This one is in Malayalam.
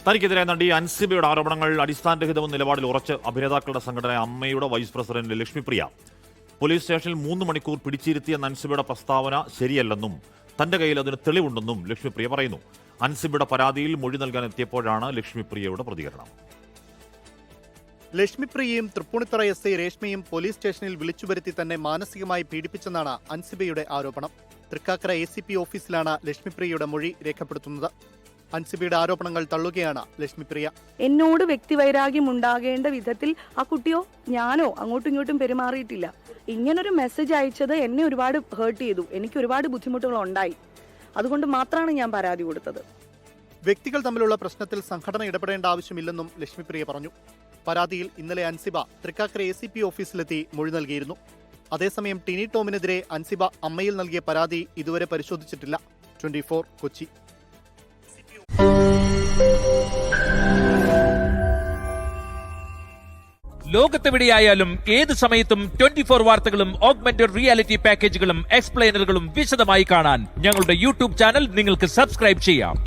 തനിക്കെതിരെ നടി അൻസിബയുടെ ആരോപണങ്ങൾ അടിസ്ഥാനരഹിതമെന്ന നിലപാടിൽ ഉറച്ച് അഭിനേതാക്കളുടെ സംഘടന അമ്മയുടെ വൈസ് പ്രസിഡന്റ് ലക്ഷ്മിപ്രിയ. പോലീസ് സ്റ്റേഷനിൽ 3 മണിക്കൂർ പിടിച്ചിരുത്തിയ അൻസിബയുടെ പ്രസ്താവന ശരിയല്ലെന്നും തന്റെ കയ്യിൽ അതിന് തെളിവുണ്ടെന്നും ലക്ഷ്മിപ്രിയ പറയുന്നു. അൻസിബയുടെ പരാതിയിൽ മൊഴി നൽകാൻ എത്തിയപ്പോഴാണ് ലക്ഷ്മിപ്രിയയുടെ പ്രതികരണം. ലക്ഷ്മിപ്രിയയും തൃപ്പൂണിത്തുറ എസ് ഐ രേഷ്മയും പോലീസ് സ്റ്റേഷനിൽ വിളിച്ചുവരുത്തി തന്നെ മാനസികമായി പീഡിപ്പിച്ചെന്നാണ് അൻസിബയുടെ ആരോപണം. തൃക്കാക്കര ACP ഓഫീസിലാണ് ലക്ഷ്മിപ്രിയയുടെ മൊഴി രേഖപ്പെടുത്തുന്നത്. അൻസിബയുടെ ആരോപണങ്ങൾ തള്ളുകയാണ് ലക്ഷ്മിപ്രിയ. എന്നോട് വ്യക്തിവൈരാഗ്യം ഉണ്ടാകേണ്ട വിധത്തിൽ ആ കുട്ടിയോ ഞാനോ അങ്ങോട്ടും ഇങ്ങോട്ടും പെരുമാറിയിട്ടില്ല. ഇങ്ങനൊരു മെസ്സേജ് അയച്ചത് എന്നെ ഒരുപാട് ഹേർട്ട് ചെയ്തു. എനിക്ക് ഒരുപാട് ബുദ്ധിമുട്ടുകൾ ഉണ്ടായി. അതുകൊണ്ട് മാത്രമാണ് ഞാൻ പരാതി കൊടുത്തത്. വ്യക്തികൾ തമ്മിലുള്ള പ്രശ്നത്തിൽ സംഘടന ഇടപെടേണ്ട ആവശ്യമില്ലെന്നും ലക്ഷ്മിപ്രിയ പറഞ്ഞു. പരാതിയിൽ ഇന്നലെ അൻസിബ തൃക്കാക്കര ACP ഓഫീസിലെത്തി മൊഴി നൽകിയിരുന്നു. അതേസമയം ടിനി ടോമിനെതിരെ അൻസിബ അമ്മയിൽ നൽകിയ പരാതി ഇതുവരെ പരിശോധിച്ചിട്ടില്ല. 24 കൊച്ചി. ലോകത്തെവിടെയായാലും ഏത് സമയത്തും 24 വാർത്തകളും ഓഗ്മെന്റഡ് റിയാലിറ്റി പാക്കേജുകളും എക്സ്പ്ലെയിനറുകളും വിശദമായി കാണാൻ ഞങ്ങളുടെ YouTube ചാനൽ നിങ്ങൾക്ക് സബ്സ്ക്രൈബ് ചെയ്യാം.